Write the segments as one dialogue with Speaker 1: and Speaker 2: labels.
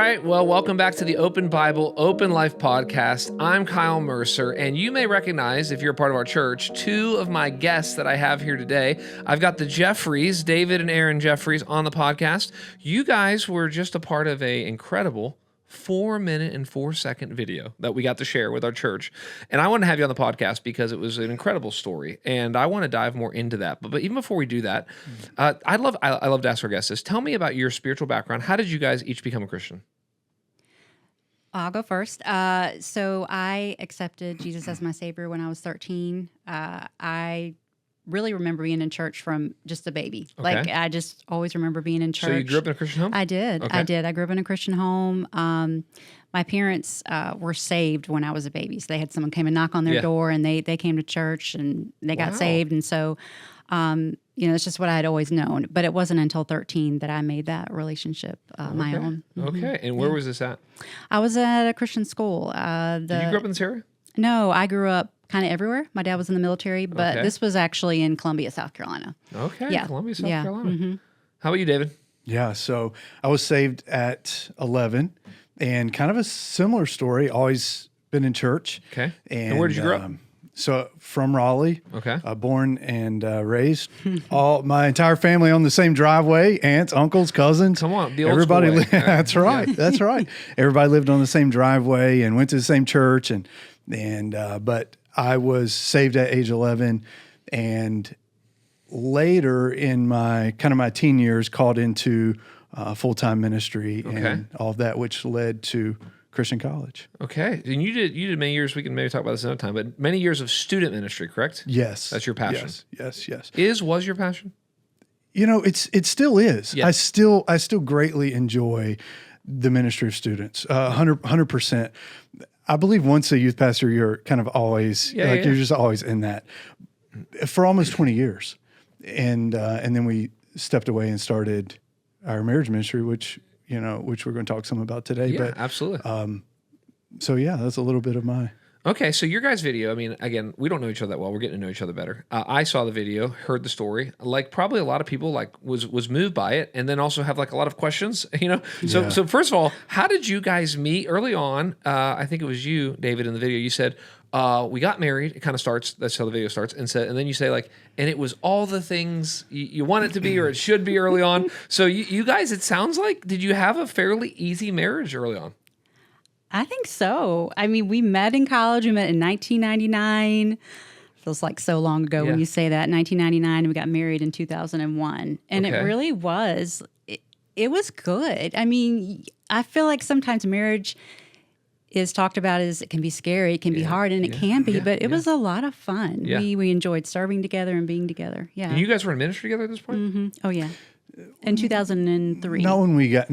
Speaker 1: right, well, welcome back to the Open Bible, Open Life podcast. I'm Kyle Mercer, and you may recognize, if you're a part of our church, two of my guests that I have here today. I've got the Jeffreys, David and Erin Jeffreys, on the podcast. You guys were just a part of an incredible 4-minute and 4-second video that we got to share with our church. And I want to have you on the podcast because it was an incredible story. And I want to dive more into that. But even before we do that, I love to ask our guests this. Tell me about your spiritual background. How did you guys each become a Christian?
Speaker 2: I'll go first. So I accepted Jesus as my Savior when I was 13. I really remember being in church from just a baby.
Speaker 1: Okay.
Speaker 2: Like, I just always remember being in church.
Speaker 1: So you grew up in a Christian home?
Speaker 2: I did.
Speaker 1: Okay.
Speaker 2: I did. I grew up in a Christian home. My parents were saved when I was a baby. So they had someone came and knock on their door, and they came to church, and they got saved. And so, it's just what I had always known. But it wasn't until 13 that I made that relationship my own. Mm-hmm.
Speaker 1: Okay. And where was this at?
Speaker 2: I was at a Christian school.
Speaker 1: Did you grow up in this area?
Speaker 2: No, I grew up kind of everywhere. My dad was in the military, but this was actually in Columbia, South Carolina.
Speaker 1: Okay,
Speaker 2: yeah.
Speaker 1: Columbia, South Carolina.
Speaker 2: Mm-hmm.
Speaker 1: How about you, David?
Speaker 3: Yeah, so I was saved at 11, and kind of a similar story, always been in church.
Speaker 1: Okay. And where did you grow up?
Speaker 3: So from Raleigh,
Speaker 1: okay,
Speaker 3: born and raised. All my entire family on the same driveway, aunts, uncles, cousins.
Speaker 1: Come on, the old
Speaker 3: everybody.
Speaker 1: school way.
Speaker 3: That's right. That's right. Everybody lived on the same driveway and went to the same church, but I was saved at age 11, and later in my teen years, called into full-time ministry and all of that, which led to Christian college.
Speaker 1: Okay, and you did many years. We can maybe talk about this another time, but many years of student ministry, correct?
Speaker 3: Yes,
Speaker 1: that's your passion.
Speaker 3: Yes.
Speaker 1: Was your passion?
Speaker 3: It still is.
Speaker 1: Yeah.
Speaker 3: I still greatly enjoy the ministry of students. 100%. I believe once a youth pastor, you're kind of always you're just always in that for almost 20 years, and then we stepped away and started our marriage ministry, which we're going to talk some about today.
Speaker 1: Yeah,
Speaker 3: but
Speaker 1: absolutely.
Speaker 3: So that's a little bit of my.
Speaker 1: Okay, so your guys' video, I mean, again, we don't know each other that well. We're getting to know each other better. I saw the video, heard the story. Like, probably a lot of people, was moved by it, and then also have, a lot of questions, So first of all, how did you guys meet early on? I think it was you, David, in the video. You said, we got married. It kind of starts, that's how the video starts, and then you say, and it was all the things you want it to be or it should be early on. So you guys, it sounds like, did you have a fairly easy marriage early on?
Speaker 2: I think so. I mean, we met in college. We met in 1999. Feels like so long ago when you say that. 1999, and we got married in 2001. And it really was. It was good. I mean, I feel like sometimes marriage is talked about as it can be scary, it can be hard, and it can be, but it was a lot of fun.
Speaker 1: Yeah.
Speaker 2: We enjoyed serving together and being together. Yeah.
Speaker 1: And you guys were in ministry together at this point?
Speaker 2: Mm-hmm. Oh, yeah. In 2003.
Speaker 3: Not when we got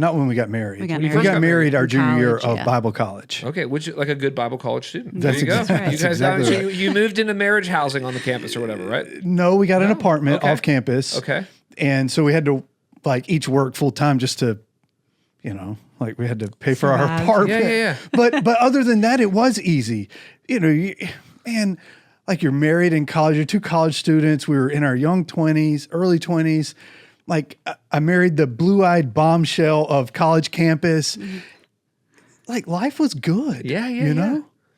Speaker 3: married.
Speaker 2: We got
Speaker 3: married our junior year of
Speaker 2: yeah.
Speaker 3: Bible college.
Speaker 1: Okay, which like a good Bible college student.
Speaker 3: That's
Speaker 1: there you go.
Speaker 3: Right.
Speaker 1: You guys
Speaker 3: exactly
Speaker 1: so you moved into marriage housing on the campus or whatever, right?
Speaker 3: No, we got an apartment off campus.
Speaker 1: Okay.
Speaker 3: And so we had to each work full time just to, we had to pay for our apartment.
Speaker 1: Yeah.
Speaker 3: But other than that, it was easy. You're married in college, you're two college students. We were in our young 20s, early 20s. I married the blue-eyed bombshell of college campus. Mm-hmm. Life was good.
Speaker 1: Yeah.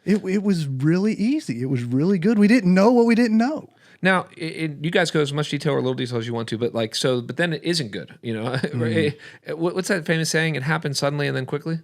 Speaker 3: It was really easy. It was really good. We didn't know what we didn't know.
Speaker 1: Now, you guys go as much detail or little detail as you want to, but but then it isn't good, Mm-hmm. What's that famous saying? It happened suddenly and then quickly.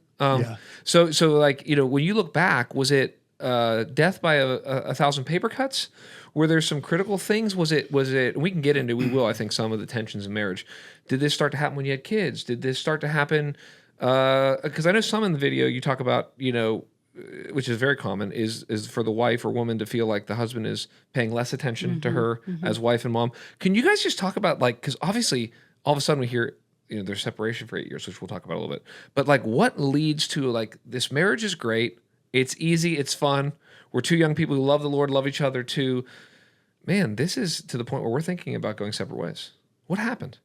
Speaker 1: So when you look back, was it death by a thousand paper cuts? Were there some critical things? Was it? We can get into. We will. I think some of the tensions in marriage. Did this start to happen when you had kids? Did this start to happen? Because I know some in the video you talk about, which is very common, is for the wife or woman to feel like the husband is paying less attention to her as wife and mom. Can you guys just talk about because obviously all of a sudden we hear their separation for 8 years, which we'll talk about a little bit. But what leads to this marriage is great, it's easy, it's fun. We're two young people who love the Lord, love each other too. Man, this is to the point where we're thinking about going separate ways. What happened?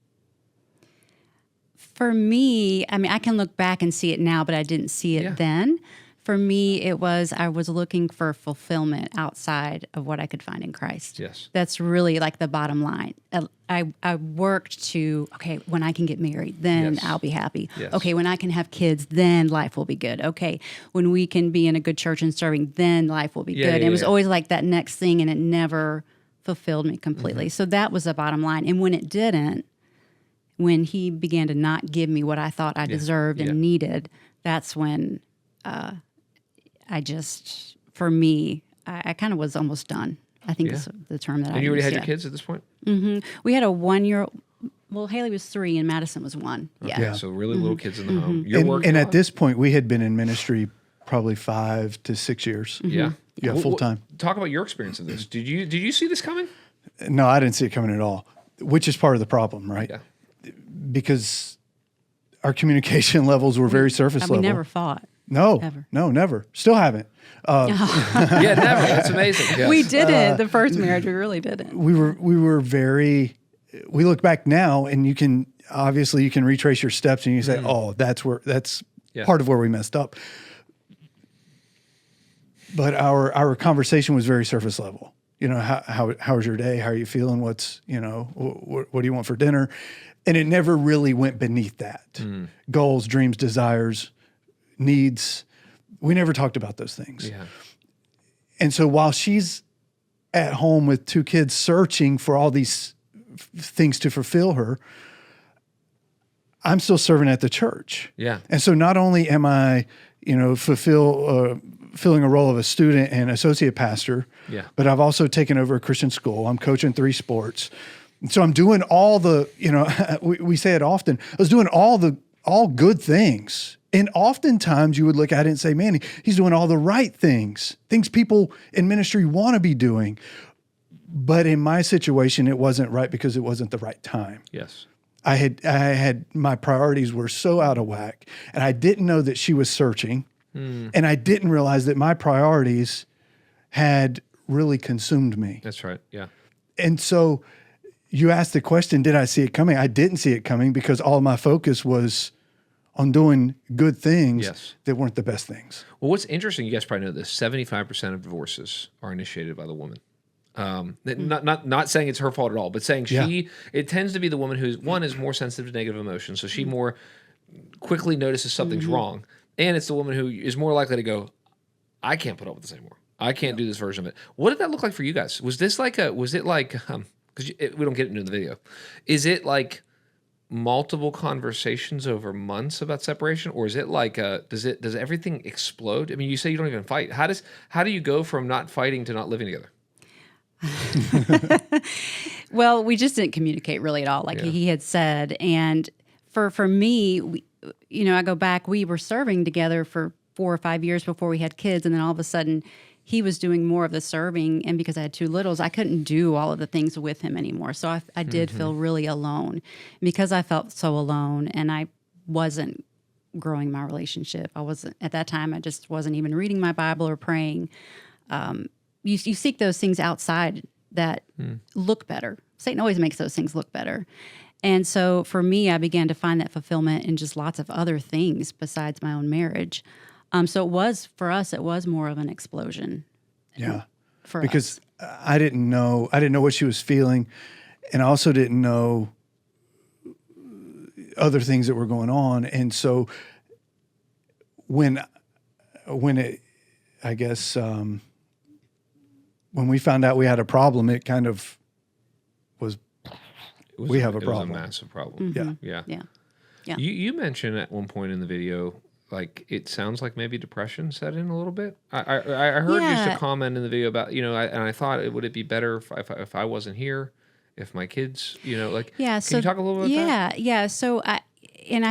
Speaker 2: For me, I mean, I can look back and see it now, but I didn't see it then. For me, it was I was looking for fulfillment outside of what I could find in Christ.
Speaker 1: Yes.
Speaker 2: That's really like the bottom line. I worked to, okay, when I can get married, then I'll be happy.
Speaker 1: Yes.
Speaker 2: Okay, when I can have kids, then life will be good. Okay, when we can be in a good church and serving, then life will be good. It was always like that next thing, and it never fulfilled me completely. So that was the bottom line. And when it didn't, when he began to not give me what I thought I deserved and needed, that's when I just, for me, I kind of was almost done. I think is the term that I used.
Speaker 1: And you already had your kids at this point?
Speaker 2: Mm-hmm. We had a 1-year-old. Well, Haley was 3 and Madison was 1.
Speaker 1: Okay. Yeah. So really little kids in the home.
Speaker 3: You're working and at this point, we had been in ministry probably 5 to 6 years.
Speaker 1: Yeah.
Speaker 3: Yeah, full time.
Speaker 1: Talk about your experience of this. Did you see this coming?
Speaker 3: No, I didn't see it coming at all, which is part of the problem, right?
Speaker 1: Yeah.
Speaker 3: Because our communication levels were very surface level.
Speaker 2: We never fought.
Speaker 3: No,
Speaker 2: ever.
Speaker 3: No, never. Still haven't.
Speaker 1: Yeah, never. That's amazing. Yes.
Speaker 2: We didn't. The first marriage, we really didn't.
Speaker 3: We were very. We look back now, and you can retrace your steps, and you say, "Oh, that's part of where we messed up." But our conversation was very surface level. You know, how was your day? How are you feeling? What's what do you want for dinner? And it never really went beneath that. Goals, dreams, desires, needs. We never talked about those things.
Speaker 1: Yeah.
Speaker 3: And so while she's at home with 2 kids searching for all these things to fulfill her, I'm still serving at the church.
Speaker 1: Yeah.
Speaker 3: And so not only am I, filling a role of a student and associate pastor, but I've also taken over a Christian school. I'm coaching 3 sports. And so I'm doing all the, we say it often, I was doing all good things. And oftentimes you would look at it and say, man, he's doing all the right things people in ministry want to be doing. But in my situation, it wasn't right because it wasn't the right time.
Speaker 1: Yes.
Speaker 3: I had my priorities were so out of whack, and I didn't know that she was searching, and I didn't realize that my priorities had really consumed me.
Speaker 1: That's right. Yeah.
Speaker 3: And so you asked the question, did I see it coming? I didn't see it coming because all of my focus was on doing good things that weren't the best things.
Speaker 1: Well, what's interesting, you guys probably know this, 75% of divorces are initiated by the woman. Not saying it's her fault at all, but saying it tends to be the woman who's, one, is more sensitive to negative emotions, so she more quickly notices something's wrong. And it's the woman who is more likely to go, I can't put up with this anymore. I can't do this version of it. What did that look like for you guys? Was it like, because we don't get into the video, is it like multiple conversations over months about separation, or is it like does everything explode? I mean, you say you don't even fight. How do you go from not fighting to not living together?
Speaker 2: Well, we just didn't communicate really at all, like he had said. And for me, I go back, we were serving together for 4 or 5 years before we had kids, and then all of a sudden he was doing more of the serving, and because I had 2 littles, I couldn't do all of the things with him anymore. So I did feel really alone. Because I felt so alone, and I wasn't growing my relationship. I wasn't, at that time, I just wasn't even reading my Bible or praying. You seek those things outside that look better. Satan always makes those things look better. And so for me, I began to find that fulfillment in just lots of other things besides my own marriage. So for us, it was more of an explosion.
Speaker 3: Yeah.
Speaker 2: Because
Speaker 3: I didn't know what she was feeling. And I also didn't know other things that were going on. And so when we found out we had a problem, it kind of was, we have a problem.
Speaker 1: It was a massive problem.
Speaker 2: Mm-hmm. Yeah.
Speaker 1: You mentioned at one point in the video, like, it sounds like maybe depression set in a little bit. I heard just a comment in the video about, and I thought, would it be better if I wasn't here, if my kids, can you talk a little bit about that?
Speaker 2: Yeah. So I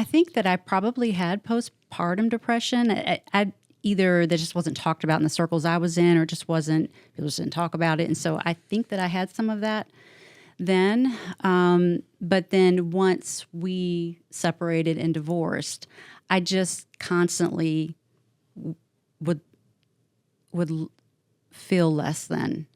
Speaker 2: think that I probably had postpartum depression. I either that just wasn't talked about in the circles I was in, or just people just didn't talk about it. And so I think that I had some of that then. But then once we separated and divorced, I just constantly would feel less than.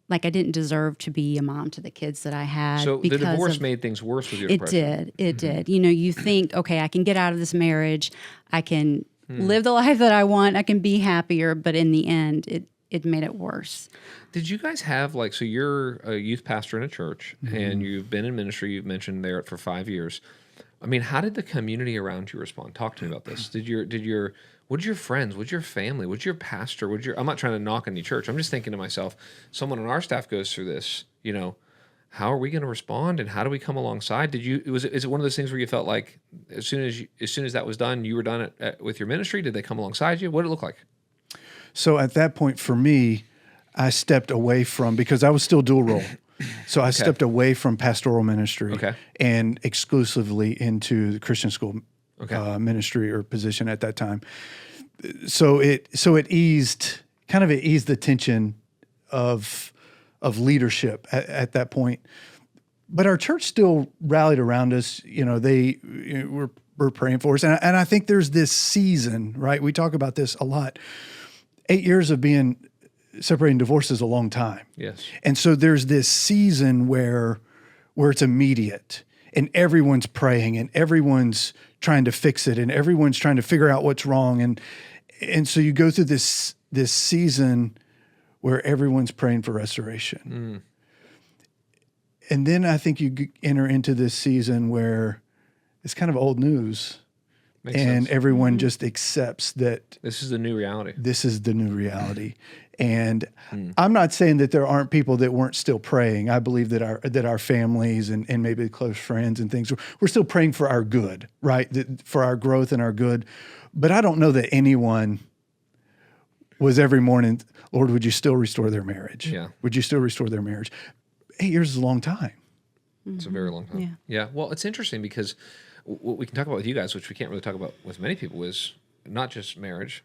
Speaker 2: Like I didn't deserve to be a mom to the kids that I had.
Speaker 1: So the divorce made things worse with your depression.
Speaker 2: It did. You think, okay, I can get out of this marriage. I can live the life that I want. I can be happier. But in the end, it made it worse.
Speaker 1: Did you guys have so you're a youth pastor in a church and you've been in ministry, you've mentioned there for 5 years. I mean, how did the community around you respond? Talk to me about this. What did your friends, what'd your family, what'd your pastor, I'm not trying to knock any church. I'm just thinking to myself, someone on our staff goes through this, how are we going to respond and how do we come alongside? Is it one of those things where you felt like as soon as that was done, you were done with your ministry? Did they come alongside you? What did it look like?
Speaker 3: So at that point for me, I stepped away from, because I was still dual role. So I stepped away from pastoral ministry and exclusively into the Christian school ministry or position at that time. So it eased the tension of leadership at that point. But our church still rallied around us. We're praying for us. And I think there's this season, right? We talk about this a lot. 8 years of being separated and divorced is a long time.
Speaker 1: Yes.
Speaker 3: And so there's this season where it's immediate and everyone's praying and everyone's trying to fix it and everyone's trying to figure out what's wrong. And so you go through this season where everyone's praying for restoration. And then I think you enter into this season where it's kind of old news. Makes sense. Everyone just accepts that
Speaker 1: this is the new reality.
Speaker 3: This is the new reality. And I'm not saying that there aren't people that weren't still praying. I believe that our families and maybe close friends and things, we're still praying for our good, right? For our growth and our good. But I don't know that anyone was every morning, Lord, would you still restore their marriage?
Speaker 1: Yeah.
Speaker 3: Would you still restore their marriage? 8 years is a long time.
Speaker 1: It's a very long time. Yeah. Well, it's interesting because what we can talk about with you guys, which we can't really talk about with many people, is not just marriage,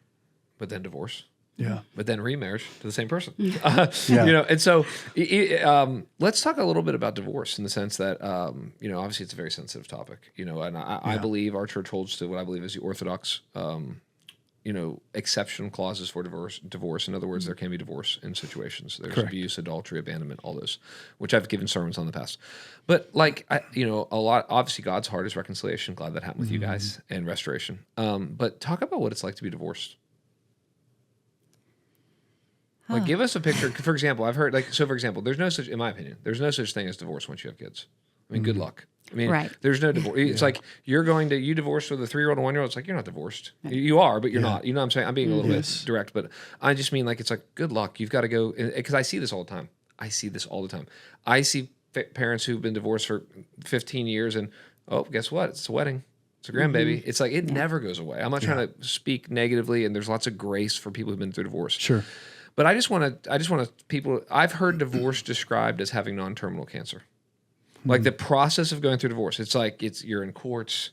Speaker 1: but then divorce.
Speaker 3: Yeah.
Speaker 1: But then remarriage to the same person. And so let's talk a little bit about divorce in the sense that, obviously it's a very sensitive topic, and I believe our church holds to what I believe is the orthodox, exception clauses for divorce. In other words, there can be divorce in situations. There's abuse, adultery, abandonment, all those, which I've given sermons on in the past. But a lot, obviously God's heart is reconciliation. Glad that happened with you guys, and restoration. But talk about what it's like to be divorced. Give us a picture. For example, I've heard for example, there's no such, in my opinion, there's no such thing as divorce once you have kids. I mean, good luck. I mean, there's no divorce. It's like you divorced with a 3-year-old and 1-year-old. It's like, you're not divorced. You are, but you're not. You know what I'm saying? I'm being a little bit direct, but I just mean it's like, good luck. You've got to go, because I see this all the time. I see parents who've been divorced for 15 years and, guess what? It's a wedding. It's a grandbaby. It's like, it never goes away. I'm not trying to speak negatively, and there's lots of grace for people who've been through divorce.
Speaker 3: Sure.
Speaker 1: But I just want to I've heard divorce described as having non-terminal cancer. Like the process of going through divorce. It's like you're in courts.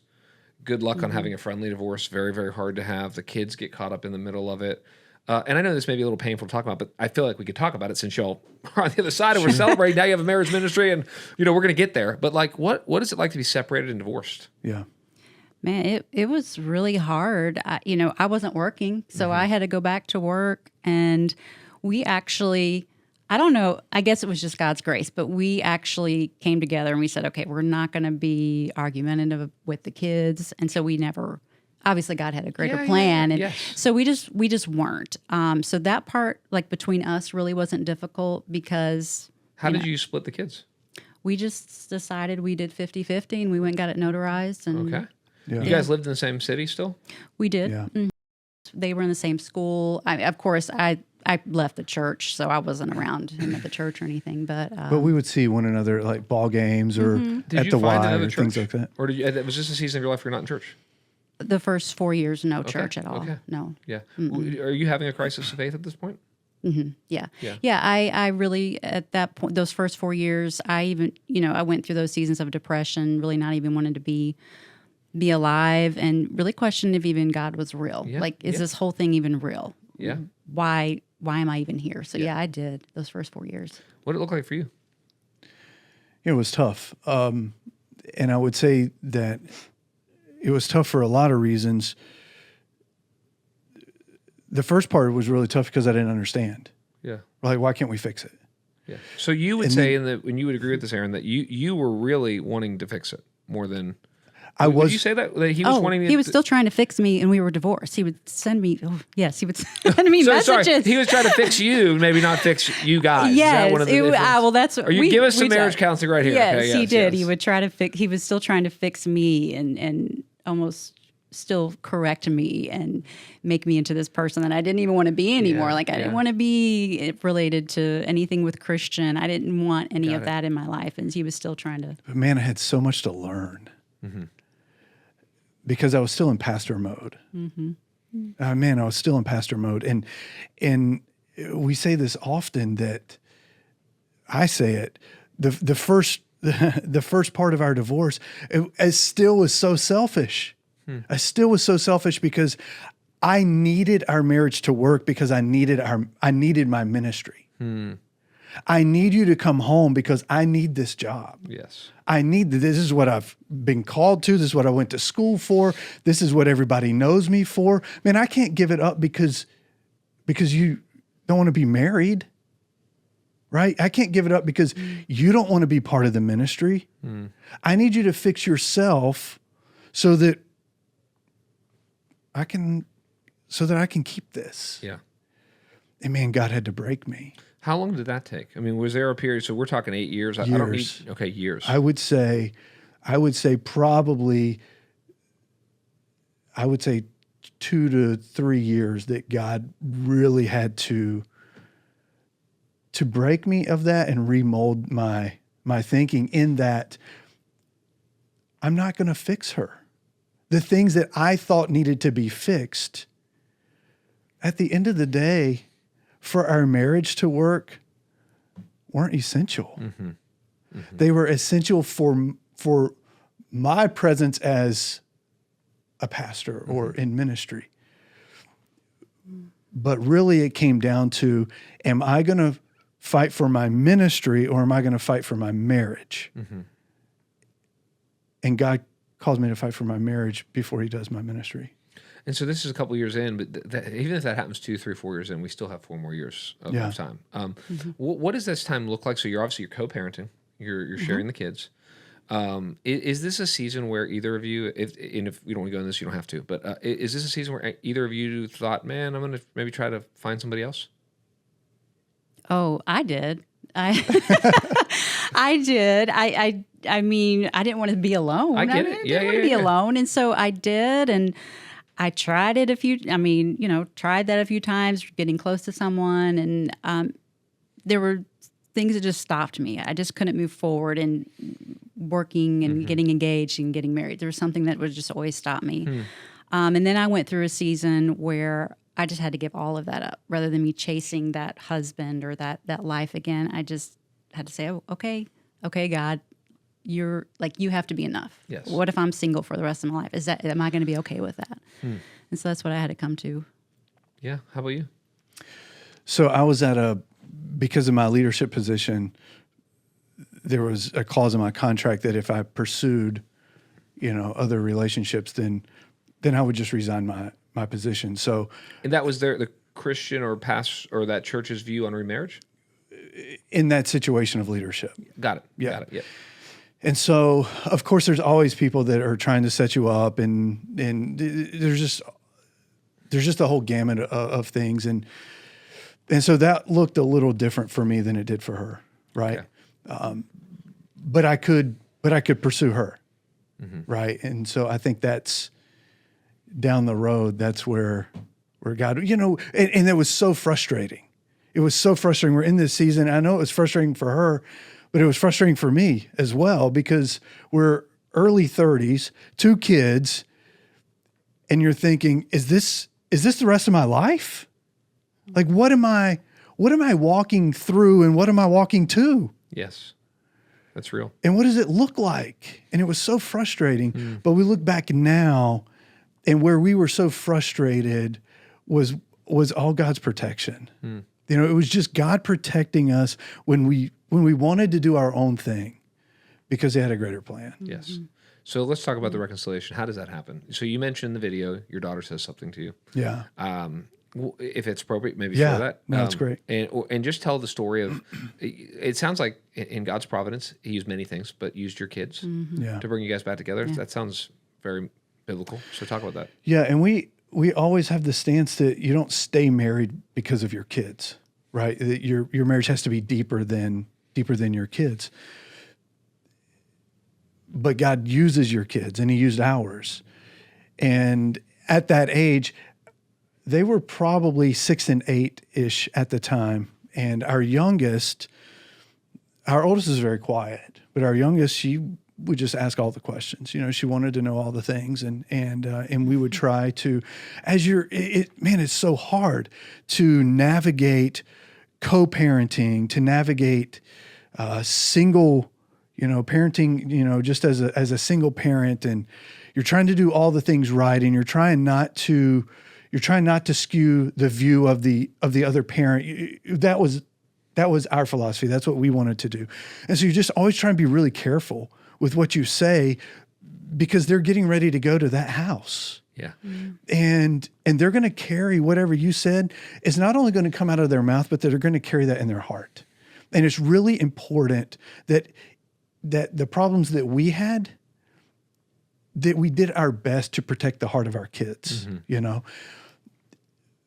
Speaker 1: Good luck on having a friendly divorce. Very, very hard to have. The kids get caught up in the middle of it. And I know this may be a little painful to talk about, but I feel like we could talk about it since y'all are on the other side and we're celebrating. Now you have a marriage ministry and, we're going to get there. But what is it like to be separated and divorced?
Speaker 3: Yeah.
Speaker 2: Man, it was really hard. I wasn't working, so I had to go back to work. And we actually, I don't know, I guess it was just God's grace, but we actually came together and we said, okay, we're not going to be argumentative with the kids. And so we never, obviously God had a greater plan. And so we just weren't. So that part, between us, really wasn't difficult because.
Speaker 1: How did you split the kids?
Speaker 2: We just decided we did 50-50 and we went and got it notarized. And
Speaker 1: okay. Yeah. You guys lived in the same city still?
Speaker 2: We did. Yeah. Mm-hmm. They were in the same school. Of course, I left the church, so I wasn't around him at the church or anything. But
Speaker 3: we would see one another like ball games or at the Y or things like that.
Speaker 1: Or was this a season of your life where you're not in church?
Speaker 2: The first 4 years, no church at all. Okay. No.
Speaker 1: Yeah. Mm-mm. Are you having a crisis of faith at this point?
Speaker 2: Mm-hmm. Yeah. I really, at that point, those first 4 years, I even, I went through those seasons of depression, really not even wanting to be alive, and really questioned if even God was real. Yeah. Is this whole thing even real?
Speaker 1: Yeah.
Speaker 2: Why am I even here? So I did those first 4 years.
Speaker 1: What did it look like for you?
Speaker 3: It was tough. And I would say that it was tough for a lot of reasons. The first part was really tough because I didn't understand.
Speaker 1: Yeah.
Speaker 3: Why can't we fix it?
Speaker 1: Yeah. So you would say, and you would agree with this, Erin, that you were really wanting to fix it more than. Did you say that he was wanting me?
Speaker 2: He was still trying to fix me, and we were divorced. He would send me. He would send me messages.
Speaker 1: Sorry, he was trying to fix you, maybe not fix you guys.
Speaker 2: Yes,
Speaker 1: Is that one of the
Speaker 2: well, that's.
Speaker 1: Or you give us some marriage counseling right here.
Speaker 2: Yes,
Speaker 1: okay,
Speaker 2: he did. Yes. He would try to fix. He was still trying to fix me, and almost still correct me and make me into this person that I didn't even want to be anymore. I didn't want to be related to anything with Christian. I didn't want any of that in my life, and he was still trying to.
Speaker 3: But man, I had so much to learn. Mm-hmm. Because I was still in pastor mode. Mm-hmm. I was still in pastor mode. And we say this often that I say it, the first part of our divorce, it still was so selfish. I still was so selfish because I needed our marriage to work because I needed my ministry. I need you to come home because I need this job.
Speaker 1: Yes.
Speaker 3: This is what I've been called to. This is what I went to school for. This is what everybody knows me for. Man, I can't give it up because you don't want to be married, right? I can't give it up because you don't want to be part of the ministry. I need you to fix yourself so that I can keep this.
Speaker 1: Yeah.
Speaker 3: And man, God had to break me.
Speaker 1: How long did that take? I mean, was there a period? So we're talking 8 years.
Speaker 3: Years.
Speaker 1: I don't need. Okay, years.
Speaker 3: I would say probably. I would say 2 to 3 years that God really had to break me of that and remold my thinking in that I'm not going to fix her. The things that I thought needed to be fixed, at the end of the day, for our marriage to work, weren't essential. Mm-hmm. Mm-hmm. They were essential for my presence as a pastor or in ministry. But really it came down to, am I going to fight for my ministry or am I going to fight for my marriage? Mm-hmm. And God calls me to fight for my marriage before he does my ministry.
Speaker 1: And so this is a couple years in, but even if that happens 2, 3, 4 years in, we still have 4 more years of time. What does this time look like? So you're co-parenting, you're sharing the kids. Is this a season where either of you, if you don't want to go in this, you don't have to, but is this a season where either of you thought, man, I'm going to maybe try to find somebody else?
Speaker 2: Oh, I did. I did. I mean, I didn't want to be alone.
Speaker 1: I get it.
Speaker 2: I didn't want to be alone. And so I did. And I tried it tried that a few times, getting close to someone. And there were things that just stopped me. I just couldn't move forward in working and getting engaged and getting married. There was something that would just always stop me. And then I went through a season where I just had to give all of that up rather than me chasing that husband or that life again. I just had to say, oh, okay, God, you have to be enough.
Speaker 1: Yes.
Speaker 2: What if I'm single for the rest of my life? Am I going to be okay with that? And so that's what I had to come to.
Speaker 1: Yeah. How about you?
Speaker 3: So I was because of my leadership position, there was a clause in my contract that if I pursued, other relationships, then I would just resign my position. So,
Speaker 1: and that was the Christian or past or that church's view on remarriage?
Speaker 3: In that situation of leadership.
Speaker 1: Got it.
Speaker 3: Yeah.
Speaker 1: Got it. Yeah.
Speaker 3: And so, of course, there's always people that are trying to set you up, and there's just a whole gamut of things, and so that looked a little different for me than it did for her, right? Okay. But I could pursue her, right? And so I think that's down the road. That's where God, and it was so frustrating. It was so frustrating. We're in this season. I know it was frustrating for her, but it was frustrating for me as well because we're early 30s, 2 kids, and you're thinking, is this the rest of my life? Like, what am I walking through and what am I walking to?
Speaker 1: Yes, that's real.
Speaker 3: And what does it look like? And it was so frustrating. But we look back now, and where we were so frustrated was all God's protection. It was just God protecting us when we wanted to do our own thing because he had a greater plan.
Speaker 1: Yes. So let's talk about the reconciliation. How does that happen? So you mentioned the video, your daughter says something to you.
Speaker 3: Yeah.
Speaker 1: if it's appropriate, maybe share that.
Speaker 3: No, that's great.
Speaker 1: And just tell the story of, it sounds like in God's providence, he used many things, but used your kids to bring you guys back together. That sounds very biblical. So talk about that.
Speaker 3: Yeah. And we always have the stance that you don't stay married because of your kids, right? That your marriage has to be deeper than your kids. But God uses your kids, and he used ours. And at that age, they were probably 6 and 8-ish at the time. And our oldest is very quiet, but our youngest, she would just ask all the questions. She wanted to know all the things, and we would try to, it's so hard to navigate co-parenting, to navigate single, parenting, just as a single parent, and you're trying to do all the things right, and you're trying not to skew the view of the other parent. That was our philosophy. That's what we wanted to do. And so you just always try and be really careful with what you say, because they're getting ready to go to that house.
Speaker 1: Yeah.
Speaker 3: And they're going to carry whatever you said is not only going to come out of their mouth, but they're going to carry that in their heart. And it's really important that the problems that we had, that we did our best to protect the heart of our kids,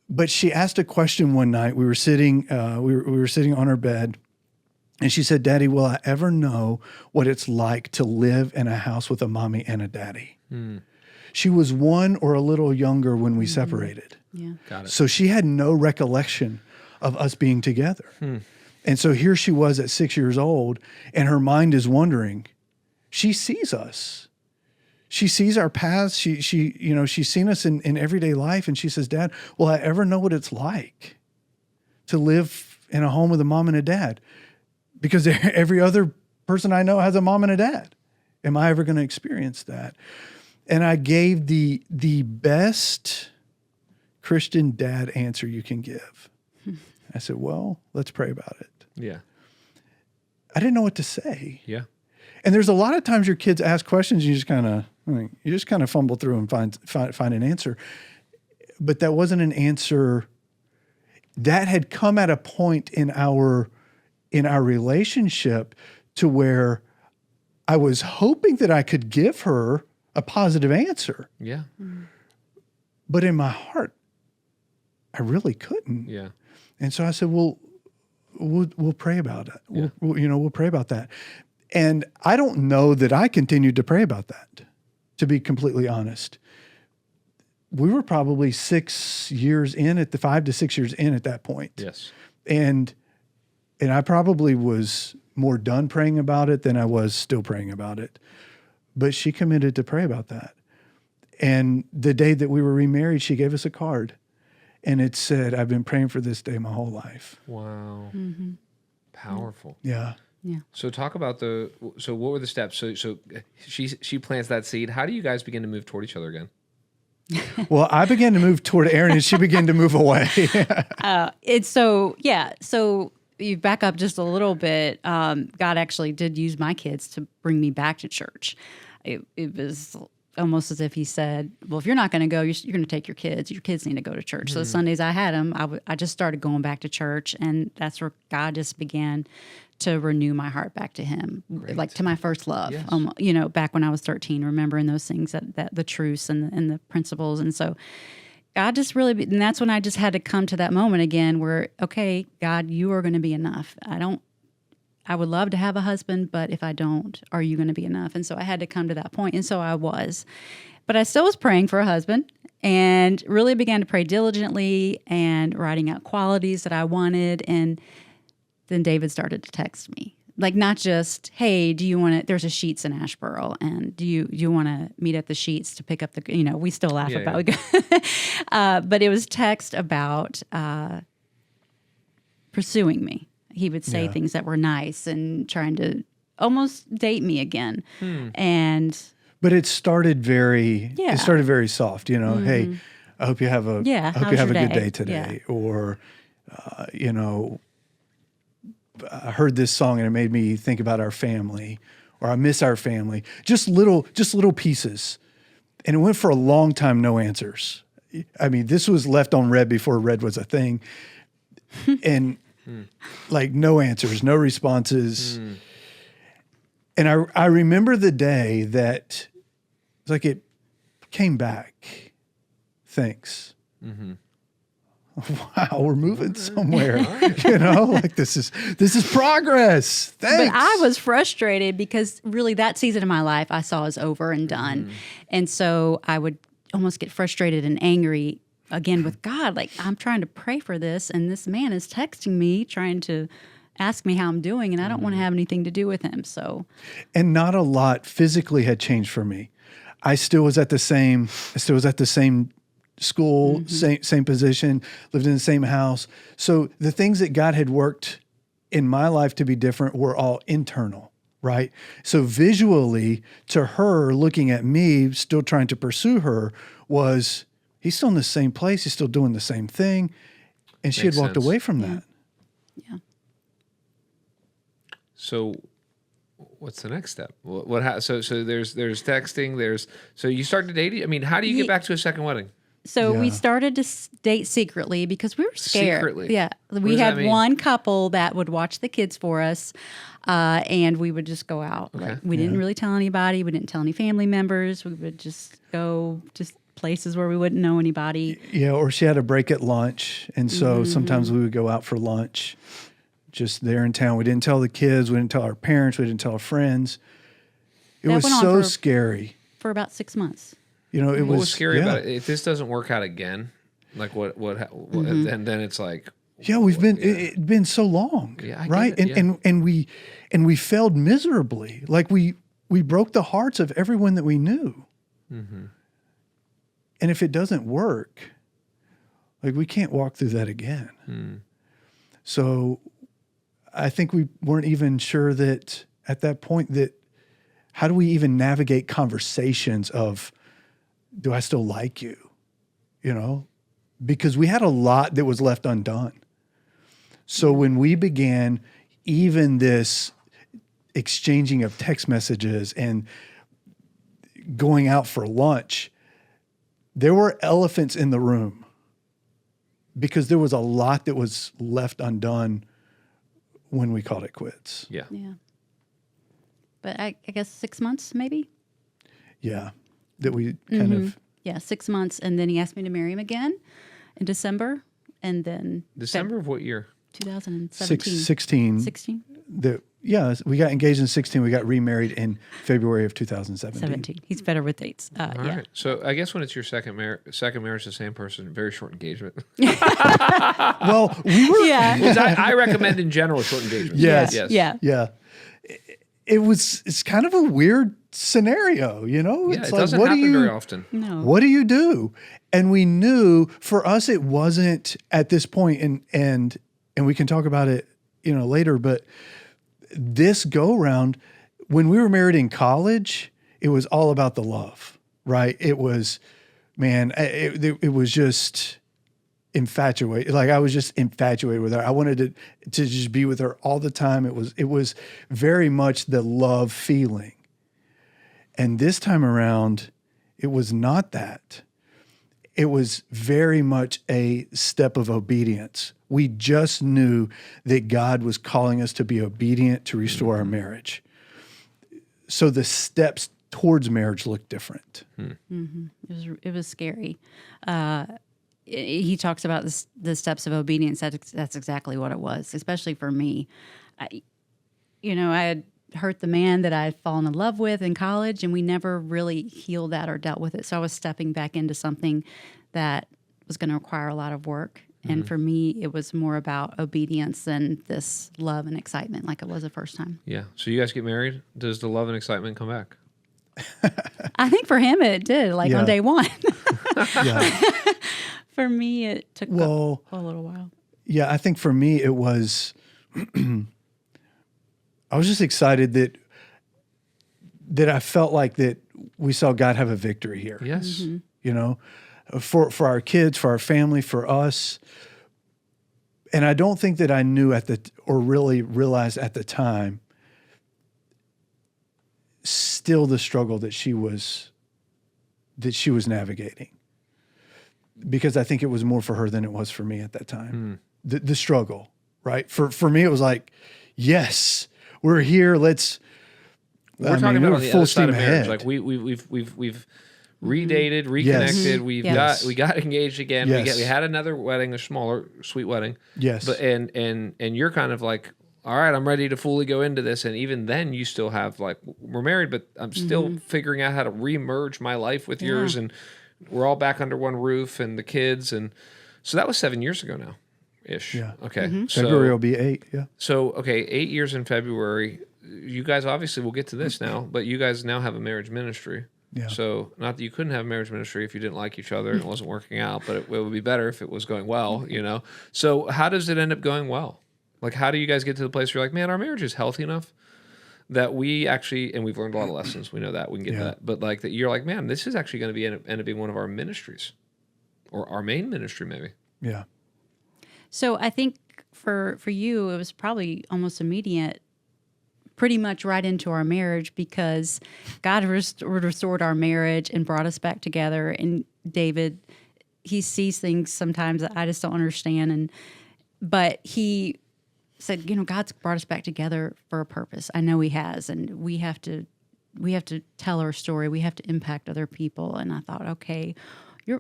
Speaker 3: But she asked a question one night. We were sitting, we were sitting on her bed, and she said, "Daddy, will I ever know what it's like to live in a house with a mommy and a daddy?" She was 1 or a little younger when we separated.
Speaker 2: Yeah.
Speaker 1: Got it.
Speaker 3: So she had no recollection of us being together. And so here she was at 6 years old, and her mind is wondering. She sees us. She sees our paths. She's seen us in everyday life, and she says, "Dad, will I ever know what it's like to live in a home with a mom and a dad? Because every other person I know has a mom and a dad. Am I ever going to experience that?" And I gave the best Christian dad answer you can give. I said, "Well, let's pray about it."
Speaker 1: Yeah.
Speaker 3: I didn't know what to say.
Speaker 1: Yeah.
Speaker 3: And there's a lot of times your kids ask questions, and you just kind of fumble through and find an answer. But that wasn't an answer that had come at a point in our relationship to where I was hoping that I could give her a positive answer.
Speaker 1: Yeah.
Speaker 3: But in my heart, I really couldn't.
Speaker 1: Yeah.
Speaker 3: And so I said, "Well, we'll pray about it.
Speaker 1: Yeah.
Speaker 3: We'll pray about that." And I don't know that I continued to pray about that, to be completely honest. We were probably 5 to 6 years in at that point.
Speaker 1: Yes.
Speaker 3: And I probably was more done praying about it than I was still praying about it. But she committed to pray about that. And the day that we were remarried, she gave us a card. And it said, "I've been praying for this day my whole life."
Speaker 1: Wow. Powerful.
Speaker 3: Yeah.
Speaker 2: Yeah.
Speaker 1: So talk about what were the steps? So she plants that seed. How do you guys begin to move toward each other again?
Speaker 3: Well, I began to move toward Erin, and she began to move away.
Speaker 2: So you back up just a little bit. God actually did use my kids to bring me back to church. It was almost as if he said, "Well, if you're not going to go, you're going to take your kids. Your kids need to go to church." So the Sundays I had them, I just started going back to church, and that's where God just began to renew my heart back to him, like to my first love.
Speaker 1: Yes.
Speaker 2: Back when I was 13, remembering those things, that the truths and the principles. And so God just really, and that's when I just had to come to that moment again where, okay, God, you are going to be enough. I would love to have a husband, but if I don't, are you going to be enough? And so I had to come to that point. And so I was, but I still was praying for a husband, and really began to pray diligently and writing out qualities that I wanted. And then David started to text me, like not just, "Hey, do you want to?" There's a Sheetz in Asheboro, and do you want to meet at the Sheetz to pick up the? We still laugh about it, but it was text about pursuing me. He would say things that were nice and trying to almost date me again,
Speaker 3: But it started very soft. Hey, I hope you have a good day today, or I heard this song and it made me think about our family, or I miss our family. Just little pieces. And it went for a long time, no answers. I mean, this was left on red before red was a thing. And like no answers, no responses. And I remember the day that it's like it came back. Thanks. Wow, we're moving somewhere. Like this is progress. Thanks.
Speaker 2: But I was frustrated because really that season of my life I saw as over and done. And so I would almost get frustrated and angry again with God. Like, I'm trying to pray for this, and this man is texting me trying to ask me how I'm doing, and I don't want to have anything to do with him. So,
Speaker 3: and not a lot physically had changed for me. I still was at the same school, same position, lived in the same house. So the things that God had worked in my life to be different were all internal, right? So visually, to her, looking at me, still trying to pursue her, was he's still in the same place, he's still doing the same thing. And she had walked away from that.
Speaker 2: Yeah.
Speaker 1: So what's the next step? So there's texting, so you started dating. I mean, how do you get back to a second wedding?
Speaker 2: So we started to date secretly because we were scared.
Speaker 1: Secretly?
Speaker 2: Yeah. We had one couple that would watch the kids for us, and we would just go out.
Speaker 1: Okay.
Speaker 2: Like, we didn't really tell anybody. We didn't tell any family members. We would just go places where we wouldn't know anybody.
Speaker 3: Yeah, or she had a break at lunch, and so sometimes we would go out for lunch just there in town. We didn't tell the kids. We didn't tell our parents. We didn't tell our friends. It was so scary.
Speaker 2: For about 6 months.
Speaker 3: It
Speaker 1: was scary about it. If this doesn't work out again, like what then it's like,
Speaker 3: it's been so long, right? And we failed miserably. Like we broke the hearts of everyone that we knew. And if it doesn't work, like we can't walk through that again. So I think we weren't even sure that at that point that how do we even navigate conversations of, do I still like you? Because we had a lot that was left undone. So when we began even this exchanging of text messages and going out for lunch, there were elephants in the room because there was a lot that was left undone when we called it quits.
Speaker 2: Yeah. But I guess 6 months maybe?
Speaker 3: Yeah. That we kind of...
Speaker 2: Yeah, 6 months. And then he asked me to marry him again in December. And then...
Speaker 1: December of what year?
Speaker 2: 2017.
Speaker 3: 16.
Speaker 2: 16?
Speaker 3: We got engaged in 16. We got remarried in February of 2017.
Speaker 2: 17. He's better with dates.
Speaker 1: All right. So I guess when it's your second marriage, the same person, very short engagement.
Speaker 3: Well, we were...
Speaker 2: Yeah.
Speaker 1: Because I recommend in general short engagement.
Speaker 3: Yes.
Speaker 2: Yeah.
Speaker 3: It's kind of a weird scenario,
Speaker 1: It's it doesn't happen very often.
Speaker 2: No.
Speaker 3: What do you do? And we knew for us it wasn't at this point, and we can talk about it, later, but this go round, when we were married in college, it was all about the love, right? It was, man, it was just infatuated. Like I was just infatuated with her. I wanted to just be with her all the time. It was very much the love feeling. And this time around, it was not that. It was very much a step of obedience. We just knew that God was calling us to be obedient to restore our marriage. So the steps towards marriage looked different.
Speaker 2: It was scary. He talks about the steps of obedience. That's exactly what it was, especially for me. I had hurt the man that I had fallen in love with in college, and we never really healed that or dealt with it. So I was stepping back into something that was going to require a lot of work. And for me, it was more about obedience than this love and excitement like it was the first time.
Speaker 1: Yeah. So you guys get married. Does the love and excitement come back?
Speaker 2: I think for him it did, on day one.
Speaker 3: Yeah.
Speaker 2: For me, it took a little while.
Speaker 3: Yeah, I think for me it was, I was just excited that I felt like that we saw God have a victory here.
Speaker 1: Yes.
Speaker 3: For our kids, for our family, for us. And I don't think that I knew or really realized at the time still the struggle that she was navigating. because I think it was more for her than it was for me at that time. The struggle, right? For me, it was like, yes, we're here.
Speaker 1: We're talking about on the other side of marriage.
Speaker 3: Ahead.
Speaker 1: Like we've redated, reconnected.
Speaker 3: Yes.
Speaker 1: We got engaged again.
Speaker 3: Yes.
Speaker 1: We had another wedding, a smaller, sweet wedding.
Speaker 3: Yes.
Speaker 1: But and you're kind of like, all right, I'm ready to fully go into this. And even then, you still have like, we're married, but I'm still figuring out how to remerge my life with yours, and we're all back under one roof, and the kids, and so that was 7 years ago now, ish.
Speaker 3: Yeah.
Speaker 1: Okay. So,
Speaker 3: February will be 8. Yeah.
Speaker 1: So okay, 8 years in February. You guys obviously, we'll get to this now, but you guys now have a marriage ministry.
Speaker 3: Yeah.
Speaker 1: So not that you couldn't have a marriage ministry if you didn't like each other and it wasn't working out, but it would be better if it was going well, you know? So how does it end up going well? Like, how do you guys get to the place where you're like, man, our marriage is healthy enough that we actually, and we've learned a lot of lessons. We know that. We can get that. But like that you're like, man, this is actually going to end up being one of our ministries, or our main ministry maybe.
Speaker 3: Yeah.
Speaker 2: So I think for you, it was probably almost immediate, pretty much right into our marriage, because God restored our marriage and brought us back together. And David, he sees things sometimes that I just don't understand. But he said, God's brought us back together for a purpose. I know he has, and we have to tell our story. We have to impact other people. And I thought, okay,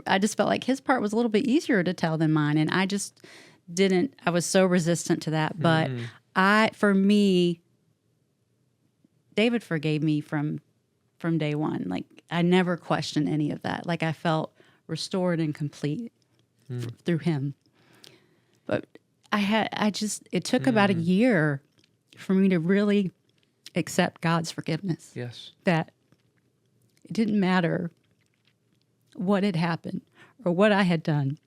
Speaker 2: I just felt like his part was a little bit easier to tell than mine. And I just didn't, I was so resistant to that. But for me, David forgave me from day one. Like, I never questioned any of that. Like, I felt restored and complete through him. But it took about a year for me to really accept God's forgiveness.
Speaker 1: Yes.
Speaker 2: That it didn't matter what had happened or what I had done,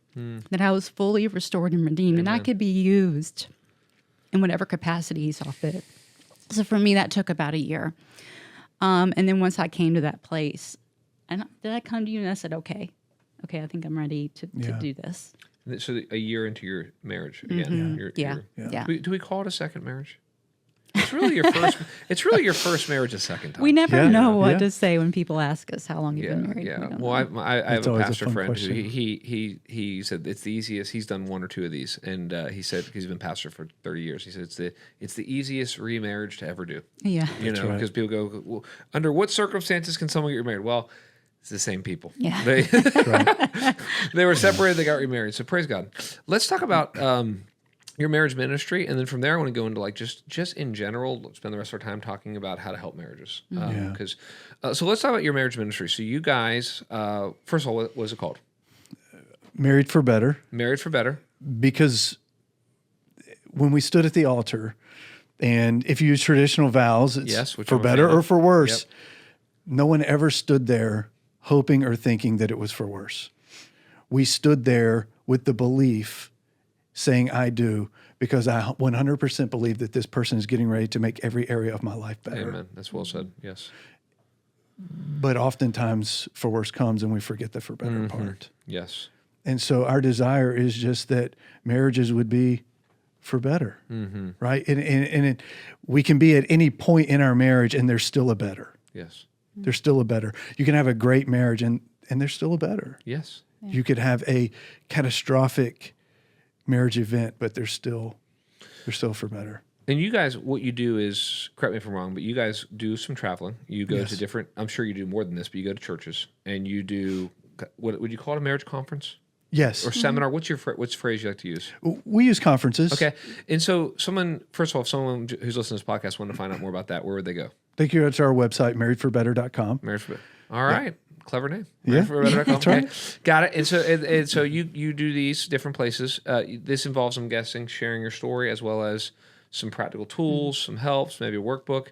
Speaker 2: that I was fully restored and redeemed. Amen. And I could be used in whatever capacity he saw fit. So for me, that took about a year. And then once I came to that place, and did I come to you and I said, okay, I think I'm ready to do this.
Speaker 1: So a year into your marriage again.
Speaker 2: Yeah.
Speaker 1: Do we call it a second marriage? It's really your first. It's really your first marriage a second time.
Speaker 2: We never know what to say when people ask us how long you've been married.
Speaker 1: Yeah. Well, I have a pastor friend who he said it's the easiest. He's done one or two of these, and he said, because he's been pastor for 30 years, he said it's the easiest remarriage to ever do.
Speaker 2: Yeah.
Speaker 1: Because people go, well, under what circumstances can someone get remarried? Well, it's the same people.
Speaker 2: Yeah.
Speaker 1: They were separated. They got remarried. So praise God. Let's talk about your marriage ministry, and then from there I want to go into like just in general, spend the rest of our time talking about how to help marriages. So let's talk about your marriage ministry. So you guys, first of all, what was it called?
Speaker 3: Married for Better.
Speaker 1: Married for Better.
Speaker 3: Because when we stood at the altar, and if you use traditional vows, it's for better or for worse. Yep. No one ever stood there hoping or thinking that it was for worse. We stood there with the belief, saying, I do, because I 100% believe that this person is getting ready to make every area of my life better.
Speaker 1: Amen. That's well said. Yes.
Speaker 3: But oftentimes for worse comes and we forget the for better part.
Speaker 1: Yes.
Speaker 3: And so our desire is just that marriages would be for better, right? And we can be at any point in our marriage and there's still a better.
Speaker 1: Yes.
Speaker 3: There's still a better. You can have a great marriage and there's still a better.
Speaker 1: Yes.
Speaker 2: Yeah.
Speaker 3: You could have a catastrophic marriage event, but they're still for better.
Speaker 1: And you guys, what you do is, correct me if I'm wrong, but you guys do some traveling. You go to different, I'm sure you do more than this, but you go to churches and you do, what would you call it, a marriage conference?
Speaker 3: Yes.
Speaker 1: Or seminar? What's the phrase you like to use?
Speaker 3: We use conferences.
Speaker 1: Okay. And so first of all, if someone who's listening to this podcast wanted to find out more about that, where would they go?
Speaker 3: Thank you. It's our website, marriedforbetter.com.
Speaker 1: Married for Better. All right. Clever name.
Speaker 3: Yeah.
Speaker 1: That's right. Got it. And so you do these different places. This involves, I'm guessing, sharing your story as well as some practical tools, some helps, maybe a workbook.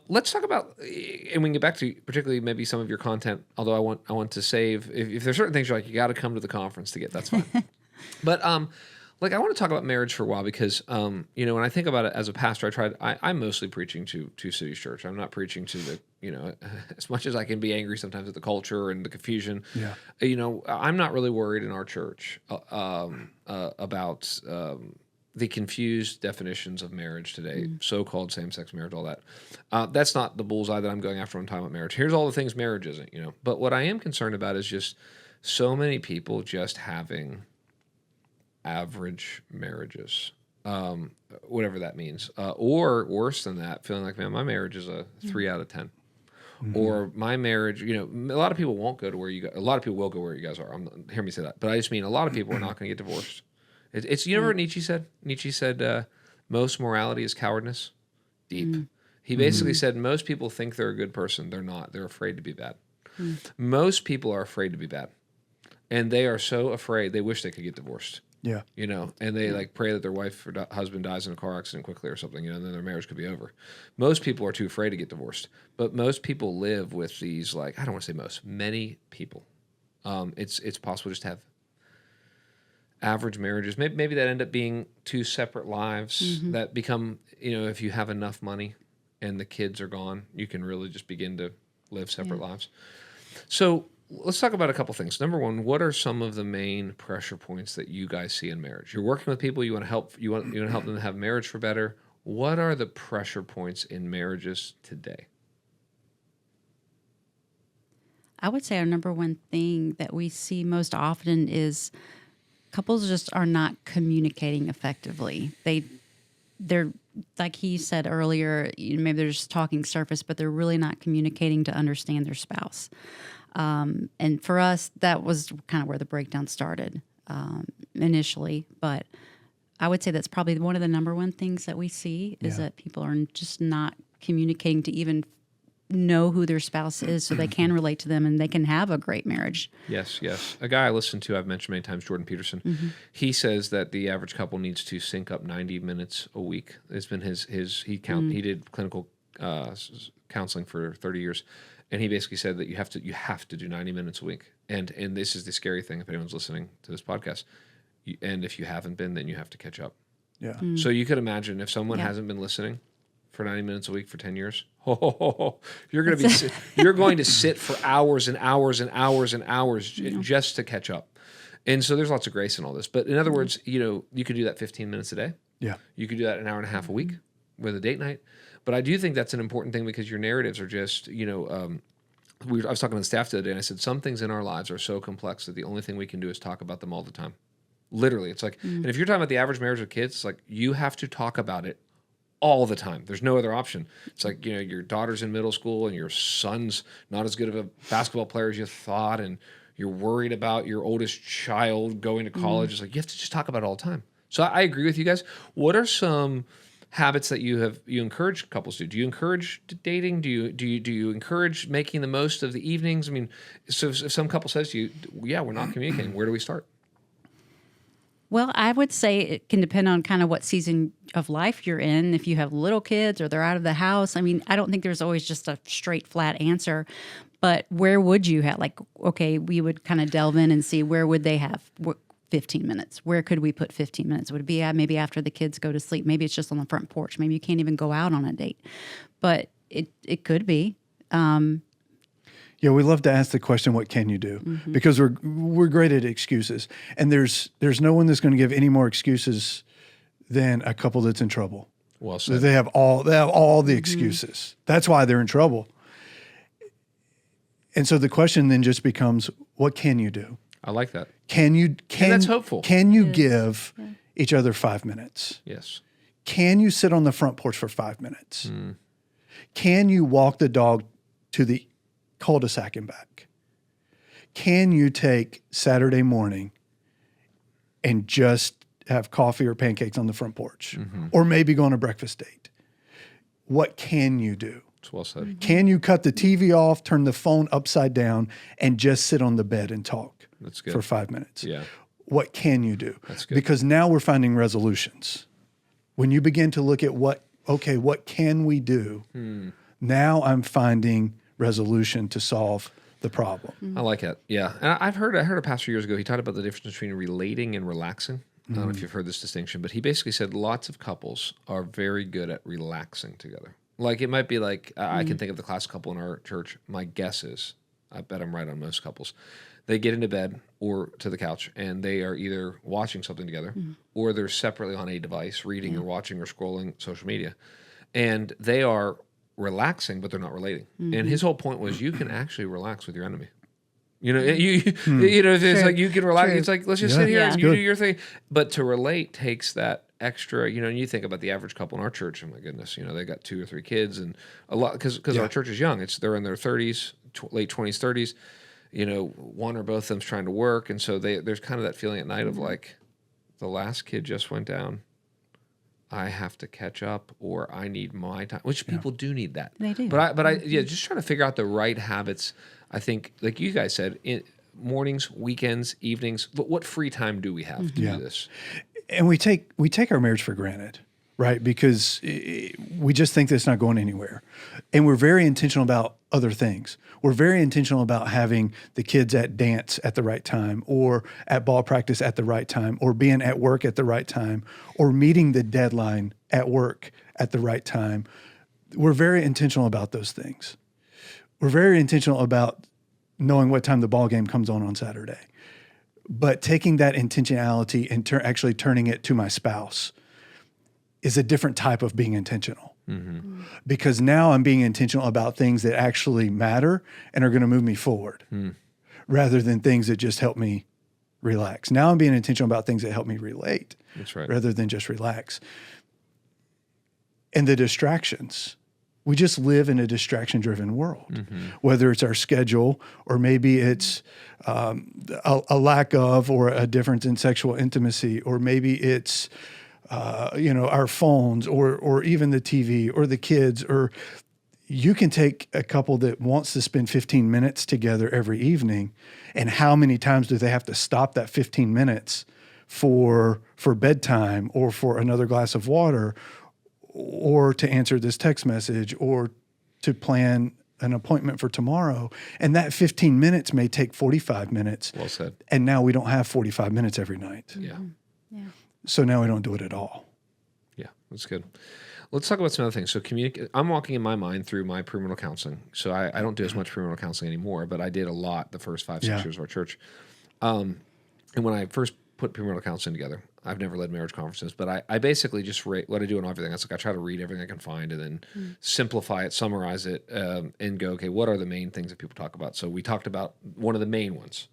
Speaker 1: Let's talk about, and we can get back to particularly maybe some of your content, although I want to save, if there's certain things you're like, you got to come to the conference to get, that's fine. But I want to talk about marriage for a while because, when I think about it as a pastor, I'm mostly preaching to City's Church. I'm not preaching to the, as much as I can be angry sometimes at the culture and the confusion. Yeah. I'm not really worried in our church about the confused definitions of marriage today, so-called same-sex marriage, all that. That's not the bullseye that I'm going after when I'm talking about marriage. Here's all the things marriage isn't, But what I am concerned about is just so many people just having average marriages, whatever that means, or worse than that, feeling like, man, my marriage is a 3 out of 10. Or my marriage, a lot of people won't go to where you go. A lot of people will go where you guys are. Hear me say that. But I just mean a lot of people are not going to get divorced. It's you know what Nietzsche said? Nietzsche said, most morality is cowardness. Deep. He basically said most people think they're a good person. They're not. They're afraid to be bad. Most people are afraid to be bad. And they are so afraid, they wish they could get divorced.
Speaker 3: Yeah.
Speaker 1: And they like pray that their wife or husband dies in a car accident quickly or something, and then their marriage could be over. Most people are too afraid to get divorced, but most people live with these, like, I don't want to say most, many people. It's possible just to have average marriages. Maybe that end up being two separate lives that become, if you have enough money and the kids are gone, you can really just begin to live separate lives. So let's talk about a couple things. Number one, what are some of the main pressure points that you guys see in marriage? You're working with people, you want to help them to have marriage for better. What are the pressure points in marriages today?
Speaker 2: I would say our number one thing that we see most often is couples just are not communicating effectively. They're like he said earlier, maybe they're just talking surface, but they're really not communicating to understand their spouse. And for us, that was kind of where the breakdown started initially. But I would say that's probably one of the number one things that we see is that people are just not communicating to even know who their spouse is so they can relate to them and they can have a great marriage. Yes.
Speaker 1: A guy I listen to, I've mentioned many times, Jordan Peterson, he says that the average couple needs to sync up 90 minutes a week. It's been he did clinical counseling for 30 years. And he basically said that you have to do 90 minutes a week. And this is the scary thing if anyone's listening to this podcast. And if you haven't been, then you have to catch up.
Speaker 3: Yeah.
Speaker 1: So you could imagine if someone hasn't been listening for 90 minutes a week for 10 years, you're going to sit for hours and hours and hours and hours just to catch up. And so there's lots of grace in all this. But in other words, you could do that 15 minutes a day.
Speaker 3: Yeah.
Speaker 1: You could do that an hour and a half a week with a date night. But I do think that's an important thing because your narratives are just, I was talking to the staff the other day and I said, some things in our lives are so complex that the only thing we can do is talk about them all the time. Literally. It's like, and if you're talking about the average marriage of kids, it's like you have to talk about it all the time. There's no other option. It's like, your daughter's in middle school and your son's not as good of a basketball player as you thought. And you're worried about your oldest child going to college. It's like, you have to just talk about it all the time. So I agree with you guys. What are some habits that you encourage couples to? Do you encourage dating? Do you encourage making the most of the evenings? I mean, so if some couple says to you, yeah, we're not communicating, where do we start?
Speaker 2: Well, I would say it can depend on kind of what season of life you're in. If you have little kids or they're out of the house, I mean, I don't think there's always just a straight, flat answer. But where would you have, we would kind of delve in and see where would they have 15 minutes? Where could we put 15 minutes? Would it be maybe after the kids go to sleep? Maybe it's just on the front porch. Maybe you can't even go out on a date. But it could be.
Speaker 3: Yeah, we love to ask the question, what can you do? Because we're great at excuses. And there's no one that's going to give any more excuses than a couple that's in trouble.
Speaker 1: Well said.
Speaker 3: They have all the excuses. That's why they're in trouble. And so the question then just becomes, what can you do?
Speaker 1: I like that.
Speaker 3: And
Speaker 1: that's hopeful.
Speaker 3: Can you give each other 5 minutes?
Speaker 1: Yes.
Speaker 3: Can you sit on the front porch for 5 minutes? Can you walk the dog to the cul-de-sac and back? Can you take Saturday morning and just have coffee or pancakes on the front porch? Or maybe go on a breakfast date? What can you do?
Speaker 1: It's well said.
Speaker 3: Can you cut the TV off, turn the phone upside down, and just sit on the bed and talk for 5 minutes?
Speaker 1: Yeah.
Speaker 3: What can you do?
Speaker 1: That's good.
Speaker 3: Because now we're finding resolutions. When you begin to look at what can we do? Now I'm finding resolution to solve the problem.
Speaker 1: I like it. Yeah. And I heard a pastor years ago, he talked about the difference between relating and relaxing. I don't know if you've heard this distinction, but he basically said lots of couples are very good at relaxing together. Like it might be like, I can think of the class couple in our church. My guess is, I bet I'm right on most couples, they get into bed or to the couch and they are either watching something together or they're separately on a device, reading or watching or scrolling social media. And they are relaxing, but they're not relating. And his whole point was you can actually relax with your enemy. You know, it's like you can relax.
Speaker 2: True.
Speaker 1: It's like, let's just sit here and you
Speaker 3: good.
Speaker 1: do your thing. But to relate takes that extra, and you think about the average couple in our church, oh my goodness, they got 2 or 3 kids and a lot, because our church is young. They're in their 30s, late 20s, 30s. One or both of them's trying to work. And so there's kind of that feeling at night of like, the last kid just went down. I have to catch up, or I need my time, which people do need that.
Speaker 2: They do.
Speaker 1: But I just trying to figure out the right habits. I think, like you guys said, in mornings, weekends, evenings, but what free time do we have to do this?
Speaker 3: And we take our marriage for granted, right? Because we just think that it's not going anywhere. And we're very intentional about other things. We're very intentional about having the kids at dance at the right time, or at ball practice at the right time, or being at work at the right time, or meeting the deadline at work at the right time. We're very intentional about those things. We're very intentional about knowing what time the ball game comes on Saturday. But taking that intentionality and actually turning it to my spouse is a different type of being intentional. Mm-hmm. Because now I'm being intentional about things that actually matter and are going to move me forward, rather than things that just help me relax. Now I'm being intentional about things that help me relate.
Speaker 1: That's right.
Speaker 3: Rather than just relax. And the distractions. We just live in a distraction-driven world, whether it's our schedule, or maybe it's a lack of, or a difference in sexual intimacy, or maybe it's our phones, or even the TV, or the kids. Or you can take a couple that wants to spend 15 minutes together every evening, and how many times do they have to stop that 15 minutes for bedtime, or for another glass of water, or to answer this text message, or to plan an appointment for tomorrow. And that 15 minutes may take 45 minutes.
Speaker 1: Well said.
Speaker 3: And now we don't have 45 minutes every night.
Speaker 1: Yeah.
Speaker 3: So now we don't do it at all.
Speaker 1: Yeah, that's good. Let's talk about some other things. So I'm walking in my mind through my premarital counseling. So I don't do as much premarital counseling anymore, but I did a lot the first 5-6 years of our church. And when I first put premarital counseling together, I've never led marriage conferences, but I basically just rate what I do on everything. It's like I try to read everything I can find, and then simplify it, summarize it, and go, okay, what are the main things that people talk about? So we talked about one of the main ones,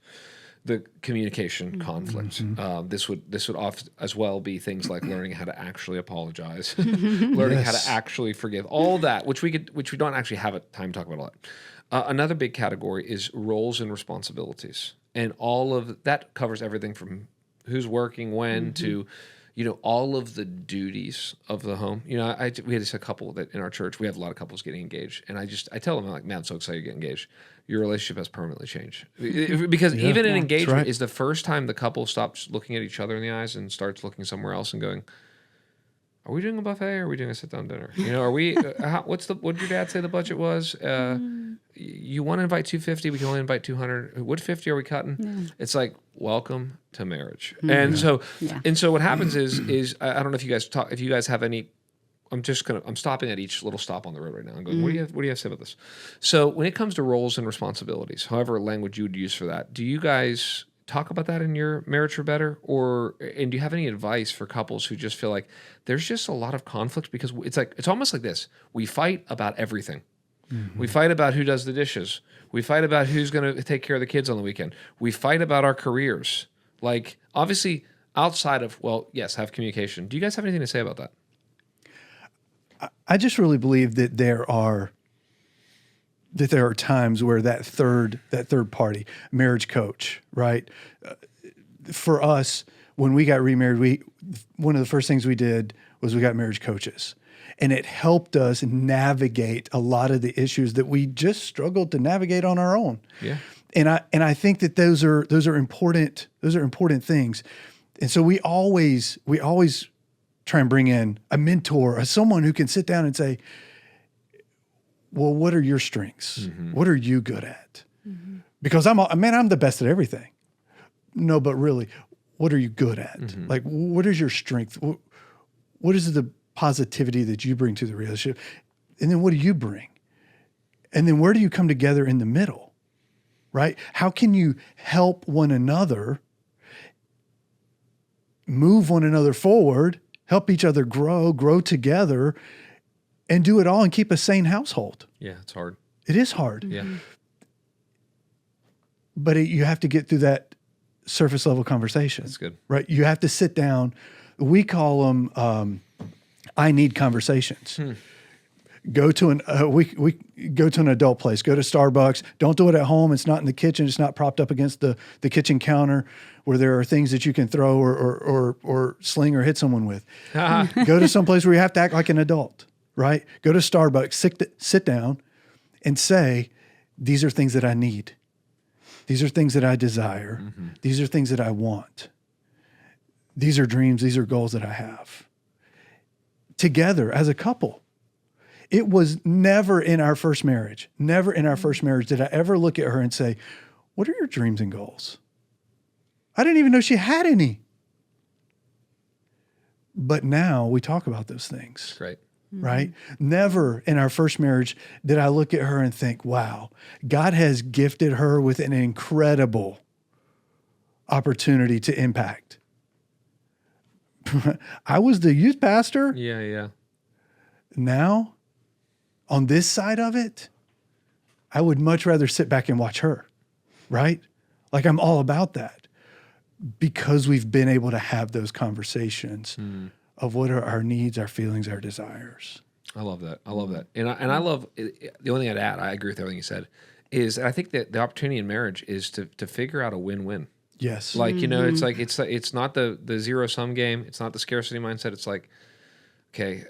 Speaker 1: the communication conflict. This would often as well be things like learning how to actually apologize, learning how to actually forgive, all that, which we don't actually have time to talk about a lot. Another big category is roles and responsibilities, and all of that covers everything from who's working when to, all of the duties of the home. We had this a couple that in our church, we have a lot of couples getting engaged. And I tell them, I'm like, man, I'm so excited you get engaged. Your relationship has permanently changed. Because even an engagement is the first time the couple stops looking at each other in the eyes and starts looking somewhere else and going, are we doing a buffet or are we doing a sit-down dinner? Are we, what did your dad say the budget was? You want to invite 250, we can only invite 200. What 50 are we cutting? Yeah. It's like, welcome to marriage. And so what happens is I don't know if you guys have any, I'm stopping at each little stop on the road right now. I'm going, what do you have to say about this? So when it comes to roles and responsibilities, however language you would use for that, do you guys talk about that in your Marriage for Better? And do you have any advice for couples who just feel like there's just a lot of conflict? Because it's almost like this. We fight about everything. We fight about who does the dishes. We fight about who's going to take care of the kids on the weekend. We fight about our careers. Like, obviously, outside of, yes, have communication. Do you guys have anything to say about that?
Speaker 3: I just really believe that there are times where that third party, marriage coach, right? For us, when we got remarried, one of the first things we did was we got marriage coaches. And it helped us navigate a lot of the issues that we just struggled to navigate on our own. Yeah. And I think that those are important things. And so we always try and bring in a mentor, or someone who can sit down and say, well, what are your strengths? What are you good at? Because I'm the best at everything. No, but really, what are you good at? Like, what is your strength? What is the positivity that you bring to the relationship? And then what do you bring? And then where do you come together in the middle, right? How can you help one another, move one another forward, help each other grow together, and do it all and keep a sane household?
Speaker 1: Yeah, it's hard.
Speaker 3: It is hard.
Speaker 1: Yeah.
Speaker 3: you have to get through that surface level conversation.
Speaker 1: That's good.
Speaker 3: Right? You have to sit down. We call them I need conversations. Go to we go to an adult place. Go to Starbucks. Don't do it at home. It's not in the kitchen. It's not propped up against the kitchen counter where there are things that you can throw or sling or hit someone with. Go to some place where you have to act like an adult, right? Go to Starbucks. Sit down and say, these are things that I need. These are things that I desire. These are things that I want. These are dreams. These are goals that I have. Together as a couple. It was never in our first marriage did I ever look at her and say, what are your dreams and goals? I didn't even know she had any. But now we talk about those things.
Speaker 1: Great.
Speaker 3: Right? Never in our first marriage did I look at her and think, wow, God has gifted her with an incredible opportunity to impact. I was the youth pastor.
Speaker 1: Yeah.
Speaker 3: Now, on this side of it, I would much rather sit back and watch her, right? Like I'm all about that because we've been able to have those conversations of what are our needs, our feelings, our desires.
Speaker 1: I love that. And I love, the only thing I'd add, I agree with everything you said, is I think that the opportunity in marriage is to figure out a win-win.
Speaker 3: Yes.
Speaker 1: Like, it's not the zero-sum game. It's not the scarcity mindset. It's like, okay,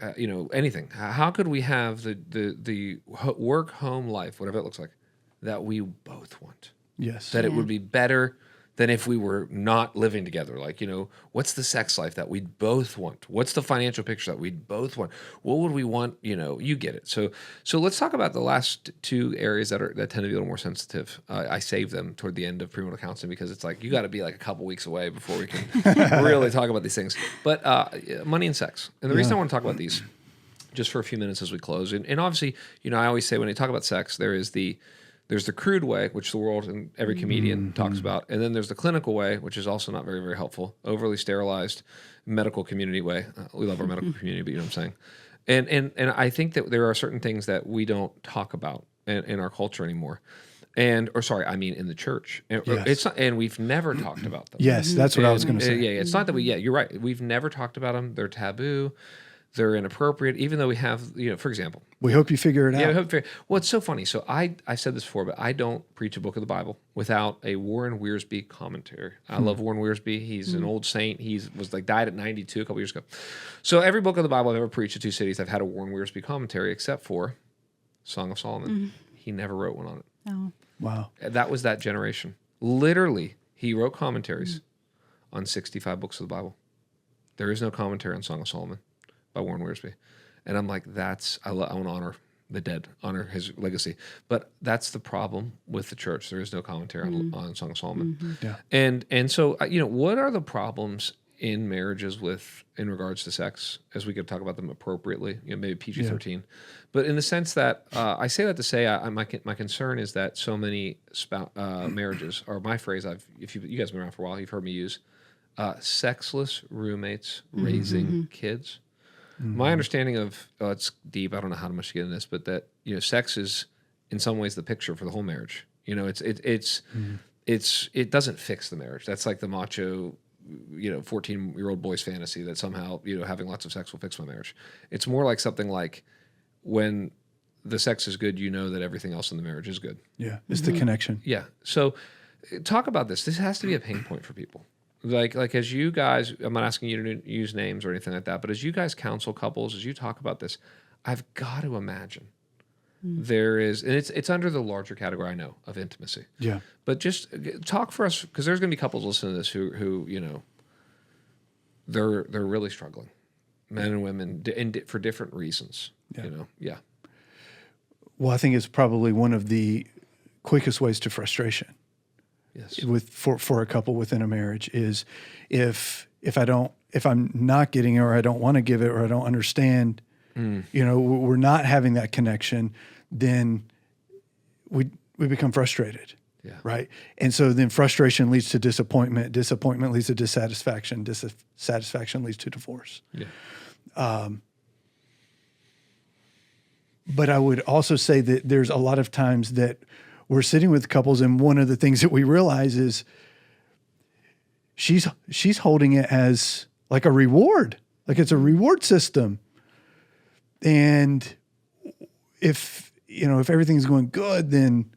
Speaker 1: anything. How could we have the work-home life, whatever it looks like, that we both want?
Speaker 3: Yes.
Speaker 1: That it would be better than if we were not living together. Like, what's the sex life that we'd both want? What's the financial picture that we'd both want? What would we want? You get it. So let's talk about the last two areas that tend to be a little more sensitive. I save them toward the end of premarital counseling because it's like, you got to be like a couple weeks away before we can really talk about these things. But money and sex. And the reason I want to talk about these just for a few minutes as we close, and obviously, I always say when you talk about sex, there's the crude way, which the world and every comedian talks about. And then there's the clinical way, which is also not very, very helpful. Overly sterilized medical community way. We love our medical community, but you know what I'm saying? And I think that there are certain things that we don't talk about in our culture anymore. In the church.
Speaker 3: Yes.
Speaker 1: It's not, and we've never talked about them.
Speaker 3: Yes, that's what I was going to say.
Speaker 1: Yeah, it's not that you're right. We've never talked about them. They're taboo. They're inappropriate, even though we have, for example.
Speaker 3: We hope you figure it out.
Speaker 1: Yeah, we hope. Well, it's so funny. So I've said this before, but I don't preach a book of the Bible without a Warren Wiersbe commentary. I love Warren Wiersbe. He's an old saint. He died at 92 a couple years ago. So every book of the Bible I've ever preached at Two Cities, I've had a Warren Wiersbe commentary, except for Song of Solomon. He never wrote one on it.
Speaker 2: Oh.
Speaker 3: Wow.
Speaker 1: That was that generation. Literally, he wrote commentaries on 65 books of the Bible. There is no commentary on Song of Solomon by Warren Wiersbe. And I'm like, I want to honor the dead, honor his legacy. But that's the problem with the church. There is no commentary on Song of Solomon.
Speaker 3: Yeah.
Speaker 1: And so, what are the problems in marriages in regards to sex, as we could talk about them appropriately, maybe PG-13. Yeah. But in the sense that, I say that to say, my concern is that so many marriages, or my phrase, if you guys have been around for a while, you've heard me use, sexless roommates raising kids. My understanding of, it's deep, I don't know how much to get in this, but that, sex is in some ways the picture for the whole marriage. It doesn't fix the marriage. That's like the macho, 14-year-old boy's fantasy that somehow, having lots of sex will fix my marriage. It's more like something like when the sex is good, that everything else in the marriage is good.
Speaker 3: Yeah, it's the connection.
Speaker 1: Yeah. So talk about this. This has to be a pain point for people. Like as you guys, I'm not asking you to use names or anything like that, but as you guys counsel couples, as you talk about this, I've got to imagine there is, and it's under the larger category, I know, of intimacy.
Speaker 3: Yeah.
Speaker 1: But just talk for us, because there's going to be couples listening to this who they're really struggling, men and women, and for different reasons.
Speaker 3: Yeah.
Speaker 1: Yeah.
Speaker 3: Well, I think it's probably one of the quickest ways to frustration.
Speaker 1: Yes.
Speaker 3: For a couple within a marriage is if I'm not getting it, or I don't want to give it, or I don't understand, we're not having that connection, then we become frustrated.
Speaker 1: Yeah.
Speaker 3: Right. And so then frustration leads to disappointment. Disappointment leads to dissatisfaction. Dissatisfaction leads to divorce.
Speaker 1: Yeah.
Speaker 3: But I would also say that there's a lot of times that we're sitting with couples, and one of the things that we realize is she's holding it as like a reward, like it's a reward system. And if everything's going good, then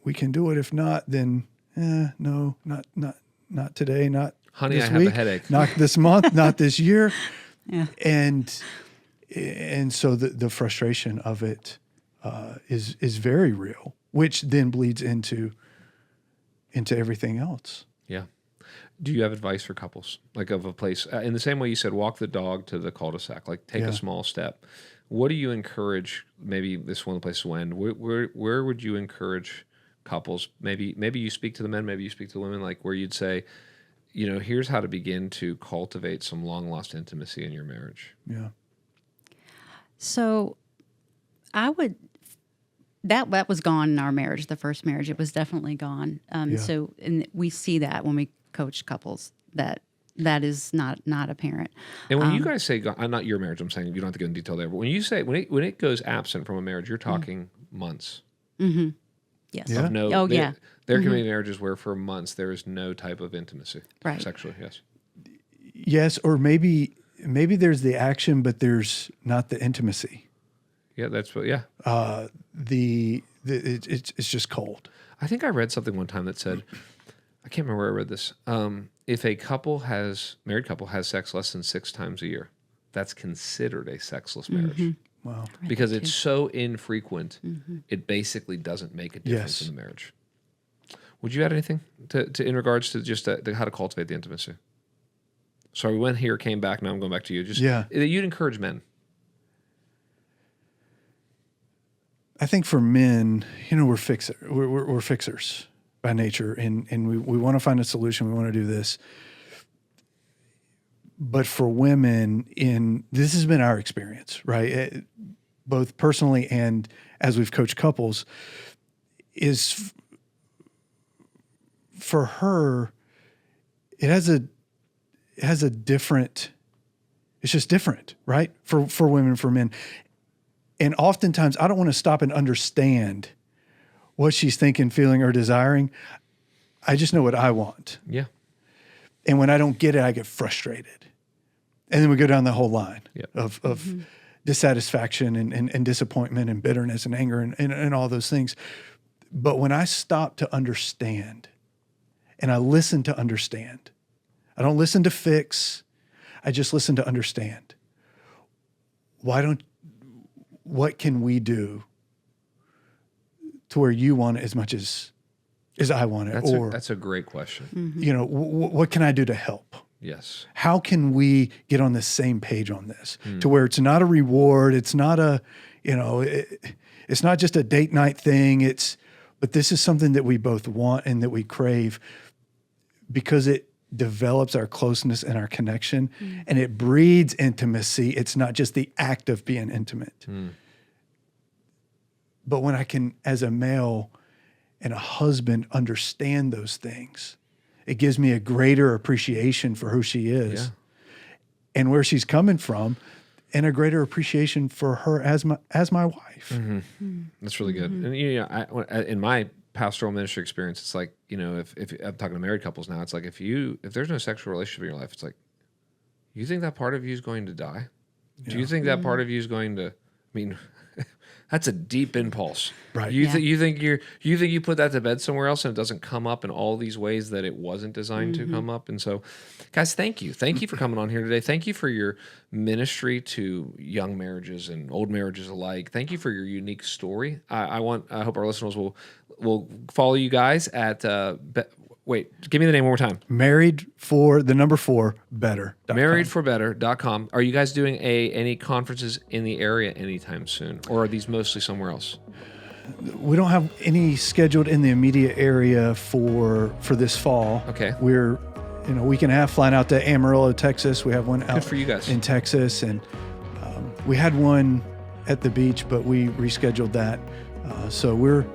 Speaker 3: we can do it. If not, then no, not today, not
Speaker 1: honey,
Speaker 3: this
Speaker 1: I
Speaker 3: week,
Speaker 1: have a headache.
Speaker 3: not this month, not this year.
Speaker 2: Yeah.
Speaker 3: And so the frustration of it is very real, which then bleeds into everything else.
Speaker 1: Yeah. Do you have advice for couples, like of a place in the same way you said, walk the dog to the cul-de-sac, like take a small step? What do you encourage? Maybe this is one of the places to end. Where would you encourage couples? Maybe you speak to the men, maybe you speak to the women, like where you'd say, here's how to begin to cultivate some long lost intimacy in your marriage.
Speaker 3: Yeah.
Speaker 2: So I would, that was gone in our marriage, the first marriage. It was definitely gone. So, and we see that when we coach couples, that is not apparent.
Speaker 1: And when you guys say, not your marriage, I'm saying you don't have to go in detail there, but when you say, when it goes absent from a marriage, you're talking months.
Speaker 2: Mm-hmm. Yes.
Speaker 3: Yeah.
Speaker 1: There can be marriages where for months there is no type of intimacy.
Speaker 2: Right.
Speaker 1: Sexually, yes.
Speaker 3: Yes, or maybe there's the action, but there's not the intimacy.
Speaker 1: Yeah, that's what. Yeah.
Speaker 3: It's just cold.
Speaker 1: I think I read something one time that said, I can't remember where I read this. If a married couple has sex less than 6 times a year, that's considered a sexless marriage.
Speaker 2: Mm-hmm.
Speaker 3: Wow.
Speaker 1: Because it's so infrequent, it basically doesn't make a difference
Speaker 3: Yes.
Speaker 1: in the marriage. Would you add anything to in regards to just how to cultivate the intimacy? Sorry, we went here, came back. Now I'm going back to you. You'd encourage men.
Speaker 3: I think for men, we're fixers by nature, and we want to find a solution. We want to do this. But for women, this has been our experience, right? Both personally and as we've coached couples, is for her, it has a different, it's just different, right? For women, for men. And oftentimes I don't want to stop and understand what she's thinking, feeling, or desiring. I just know what I want.
Speaker 1: Yeah.
Speaker 3: And when I don't get it, I get frustrated. And then we go down the whole line of dissatisfaction and disappointment and bitterness and anger and all those things. But when I stop to understand and I listen to understand, I don't listen to fix, I just listen to understand. What can we do to where you want it as much as I want it?
Speaker 1: That's a great question.
Speaker 3: What can I do to help?
Speaker 1: Yes.
Speaker 3: How can we get on the same page on this to where it's not a reward? It's not it's not just a date night thing. But this is something that we both want and that we crave because it develops our closeness and our connection and it breeds intimacy. It's not just the act of being intimate. But when I can, as a male and a husband, understand those things, it gives me a greater appreciation for who she is and where she's coming from, and a greater appreciation for her as my wife.
Speaker 1: That's really good. And in my pastoral ministry experience, it's like, if I'm talking to married couples now, it's like if there's no sexual relationship in your life, it's like, you think that part of you is going to die? Do you think that part of you is going to? That's a deep impulse,
Speaker 3: right?
Speaker 1: You think you put that to bed somewhere else and it doesn't come up in all these ways that it wasn't designed to come up. And so, guys, thank you for coming on here today. Thank you for your ministry to young marriages and old marriages alike. Thank you for your unique story. I hope our listeners will follow you guys at. Wait, give me the name one more time.
Speaker 3: Married for the number 4 better.
Speaker 1: Marriedforbetter.com. Are you guys doing any conferences in the area anytime soon, or are these mostly somewhere else?
Speaker 3: We don't have any scheduled in the immediate area for this fall.
Speaker 1: Okay.
Speaker 3: We're a week and a half flying out to Amarillo, Texas. We have one out
Speaker 1: Good for you guys.
Speaker 3: in Texas, and we had one at the beach, but we rescheduled that. So we're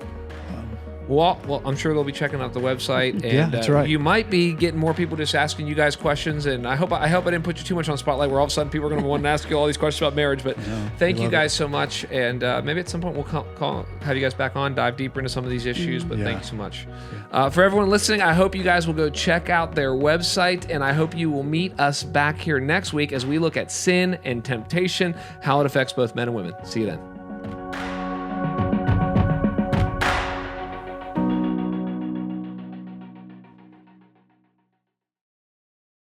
Speaker 1: Well, I'm sure they'll be checking out the website, and
Speaker 3: that's right.
Speaker 1: You might be getting more people just asking you guys questions. And I hope I didn't put you too much on the spotlight, where all of a sudden people are going to want to ask you all these questions about marriage. But thank you guys so much, and maybe at some point we'll have you guys back on, dive deeper into some of these issues. But thank you so much. For everyone listening, I hope you guys will go check out their website, and I hope you will meet us back here next week as we look at sin and temptation, how it affects both men and women. See you then.